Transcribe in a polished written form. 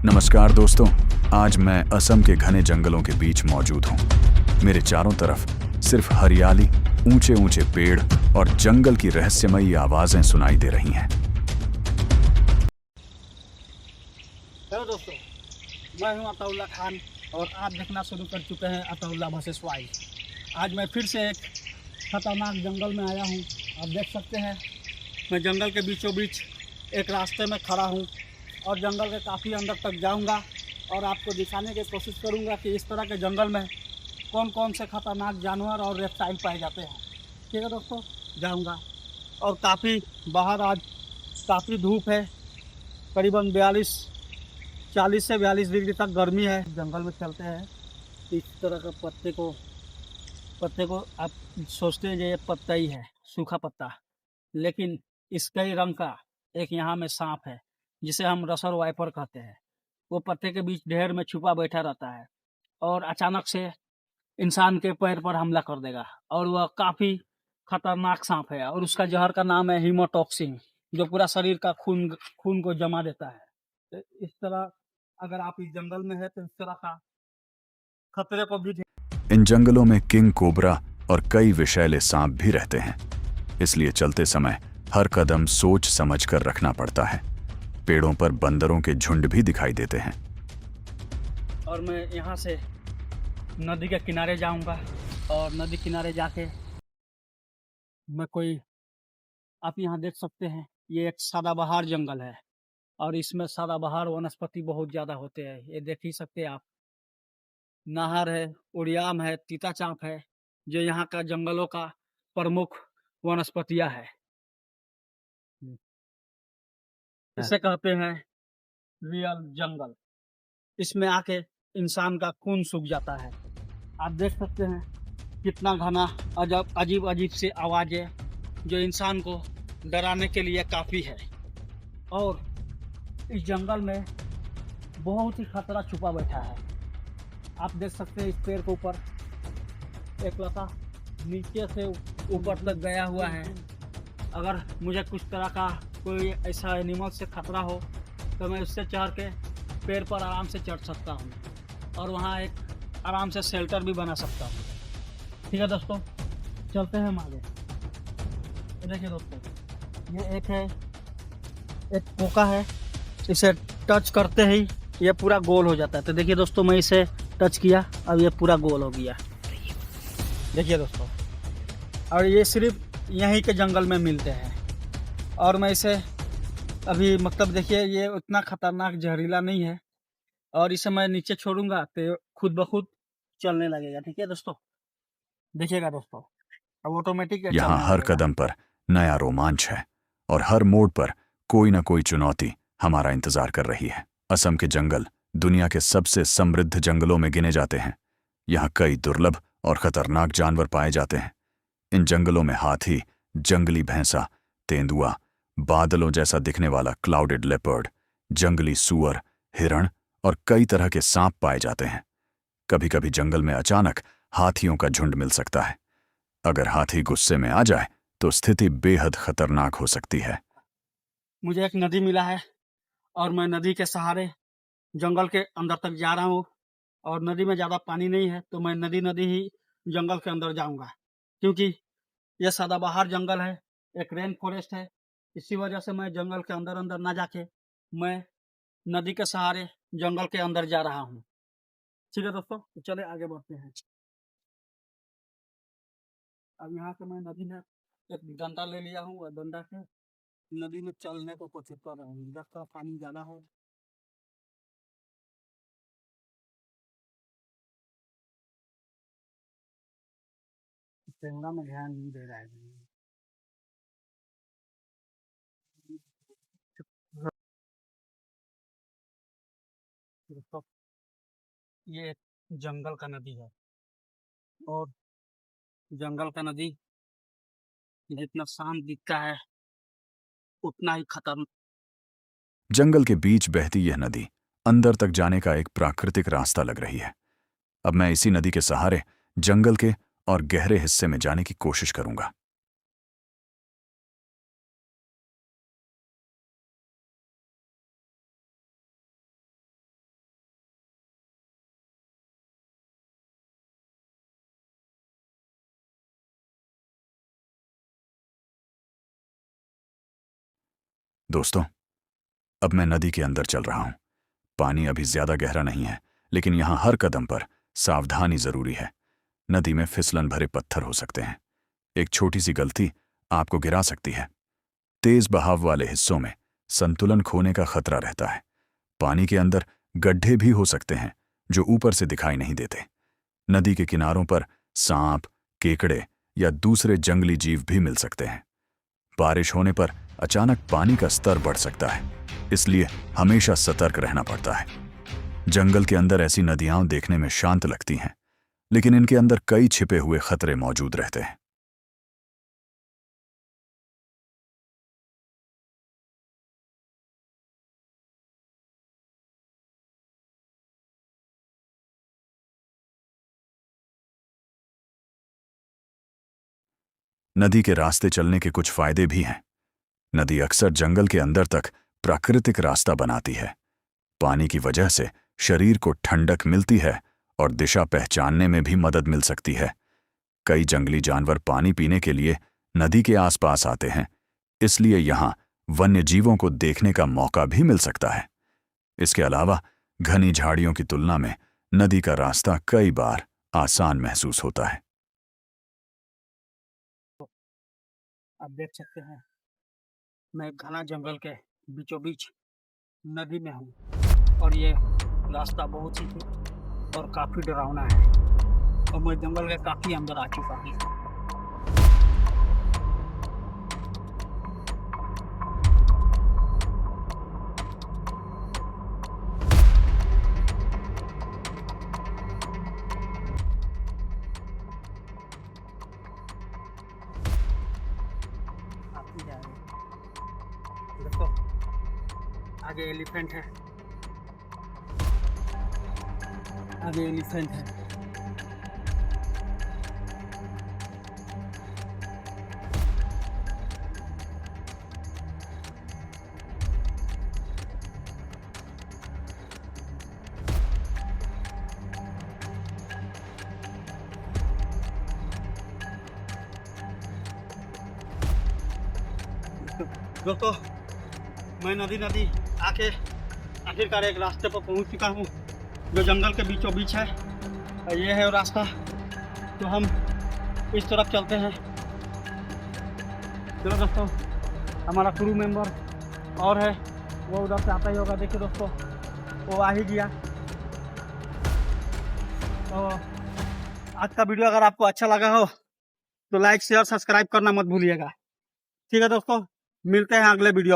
नमस्कार दोस्तों, आज मैं असम के घने जंगलों के बीच मौजूद हूँ। मेरे चारों तरफ सिर्फ हरियाली, ऊंचे ऊंचे पेड़ और जंगल की रहस्यमयी आवाजें सुनाई दे रही हैं। हेलो दोस्तों, मैं हूं अताउल्ला खान और आप देखना शुरू कर चुके हैं अताउल्ला वर्सेस वाइल्ड। आज मैं फिर से एक खतरनाक जंगल में आया हूं। आप देख सकते हैं मैं जंगल के बीचों बीच एक रास्ते में खड़ा हूं और जंगल के काफ़ी अंदर तक जाऊंगा और आपको दिखाने की कोशिश करूंगा कि इस तरह के जंगल में कौन कौन से खतरनाक जानवर और रेप्टाइल पाए जाते हैं। ठीक है दोस्तों, जाऊँगा। और काफ़ी बाहर आज काफ़ी धूप है, करीबन 40 से 42 डिग्री तक गर्मी है। जंगल में चलते हैं, इस तरह का पत्ते को आप सोचते हैं ये पत्ता ही है, सूखा पत्ता, लेकिन इसका ही रंग का एक यहाँ में सांप है जिसे हम रसर वाइपर कहते हैं। वो पत्ते के बीच ढेर में छुपा बैठा रहता है और अचानक से इंसान के पैर पर हमला कर देगा। और वह काफ़ी खतरनाक सांप है और उसका जहर का नाम है हीमोटॉक्सिन, जो पूरा शरीर का खून को जमा देता है। तो इस तरह अगर आप इस जंगल में है तो इस तरह का खतरे को भी इन जंगलों में किंग कोबरा और कई विषैले सांप भी रहते हैं, इसलिए चलते समय हर कदम सोच समझ कर रखना पड़ता है। पेड़ों पर बंदरों के झुंड भी दिखाई देते हैं। और मैं यहाँ से नदी के किनारे जाऊंगा और नदी किनारे जाके आप यहाँ देख सकते हैं, ये एक सदाबहार जंगल है और इसमें सदाबहार वनस्पति बहुत ज़्यादा होते हैं। ये देख ही सकते हैं आप, नाहर है, उड़ियाम है, तीता चाँप है, जो यहाँ का जंगलों का प्रमुख वनस्पतियाँ है। इसे कहते हैं रियल जंगल। इसमें आके इंसान का खून सूख जाता है। आप देख सकते हैं कितना घना अजीब अजीब सी आवाज़ें जो इंसान को डराने के लिए काफ़ी है। और इस जंगल में बहुत ही खतरा छुपा बैठा है। आप देख सकते हैं इस पेड़ के ऊपर एक लता नीचे से ऊपर तक गया हुआ है। अगर मुझे कुछ तरह का कोई ऐसा एनिमल से खतरा हो तो मैं उससे चढ़ के पेड़ पर आराम से चढ़ सकता हूँ और वहाँ एक आराम से शेल्टर भी बना सकता हूँ। ठीक है दोस्तों, चलते हैं हम आगे। देखिए दोस्तों, ये एक पोका है, इसे टच करते ही ये पूरा गोल हो जाता है। तो देखिए दोस्तों, मैं इसे टच किया, अब ये पूरा गोल हो गया। देखिए दोस्तों, और ये सिर्फ यहीं के जंगल में मिलते हैं। और मैं इसे अभी मतलब देखिए, ये उतना खतरनाक जहरीला नहीं है और इसे मैं नीचे छोड़ूंगा तो खुद ब खुद चलने लगेगा। ठीक है दोस्तों, देखिएगा दोस्तों, अब ऑटोमेटिक यहाँ चलने हर लगेगा। कदम पर नया रोमांच है और हर मोड़ पर कोई ना कोई चुनौती हमारा इंतजार कर रही है। असम के जंगल दुनिया के सबसे समृद्ध जंगलों में गिने जाते हैं। यहाँ कई दुर्लभ और खतरनाक जानवर पाए जाते हैं। इन जंगलों में हाथी, जंगली भैंसा, तेंदुआ, बादलों जैसा दिखने वाला क्लाउडेड लेपर्ड, जंगली सूअर, हिरण और कई तरह के सांप पाए जाते हैं। कभी कभी जंगल में अचानक हाथियों का झुंड मिल सकता है। अगर हाथी गुस्से में आ जाए तो स्थिति बेहद खतरनाक हो सकती है। मुझे एक नदी मिला है और मैं नदी के सहारे जंगल के अंदर तक जा रहा हूँ। और नदी में ज़्यादा पानी नहीं है तो मैं नदी नदी ही जंगल के अंदर जाऊँगा, क्योंकि यह सदाबहार जंगल है, एक रेन फॉरेस्ट है। इसी वजह से मैं जंगल के अंदर अंदर ना जाके मैं नदी के सहारे जंगल के अंदर जा रहा हूँ। ठीक है दोस्तों, तो चले आगे बढ़ते हैं। अब यहाँ से मैं नदी में एक डंडा ले लिया हूँ और डंडा से नदी में चलने को कोशिश कर रहा हूँ। इधर का पानी ज़्यादा है। कैमरा में ध्यान नहीं दे रहा है। दोस्तों, ये एक जंगल का नदी है और जंगल का नदी जितना शांत दिखता है उतना ही खतरनाक। जंगल के बीच बहती यह नदी अंदर तक जाने का एक प्राकृतिक रास्ता लग रही है। अब मैं इसी नदी के सहारे जंगल के और गहरे हिस्से में जाने की कोशिश करूंगा। दोस्तों, अब मैं नदी के अंदर चल रहा हूं। पानी अभी ज्यादा गहरा नहीं है, लेकिन यहां हर कदम पर सावधानी जरूरी है। नदी में फिसलन भरे पत्थर हो सकते हैं। एक छोटी सी गलती आपको गिरा सकती है। तेज बहाव वाले हिस्सों में संतुलन खोने का खतरा रहता है। पानी के अंदर गड्ढे भी हो सकते हैं जो ऊपर से दिखाई नहीं देते। नदी के किनारों पर सांप, केकड़े या दूसरे जंगली जीव भी मिल सकते हैं। बारिश होने पर अचानक पानी का स्तर बढ़ सकता है, इसलिए हमेशा सतर्क रहना पड़ता है। जंगल के अंदर ऐसी नदियां देखने में शांत लगती हैं, लेकिन इनके अंदर कई छिपे हुए खतरे मौजूद रहते हैं। नदी के रास्ते चलने के कुछ फायदे भी हैं। नदी अक्सर जंगल के अंदर तक प्राकृतिक रास्ता बनाती है। पानी की वजह से शरीर को ठंडक मिलती है और दिशा पहचानने में भी मदद मिल सकती है। कई जंगली जानवर पानी पीने के लिए नदी के आसपास आते हैं, इसलिए यहाँ वन्य जीवों को देखने का मौका भी मिल सकता है। इसके अलावा घनी झाड़ियों की तुलना में नदी का रास्ता कई बार आसान महसूस होता है। आप देख सकते हैं, मैं घना जंगल के बीचों बीच नदी में हूँ और ये रास्ता बहुत ही और काफ़ी डरावना है और मैं जंगल के काफ़ी अंदर आ चुका हूँ। काफी जा रहे हैं। देखो आगे एलिफेंट है, आगे एलिफेंट है। दोस्तों, मैं नदी आके आखिरकार एक रास्ते पर पहुंच चुका हूं जो जंगल के बीचों बीच है। और ये है वो रास्ता, तो हम इस तरफ चलते हैं। चलो दोस्तों, हमारा क्रू मेंबर और है, वो उधर से आता ही होगा। देखिए दोस्तों, वो आ ही गया। तो आज का वीडियो अगर आपको अच्छा लगा हो तो लाइक, शेयर, सब्सक्राइब करना मत भूलिएगा। ठीक है दोस्तों, मिलते हैं अगले वीडियो में।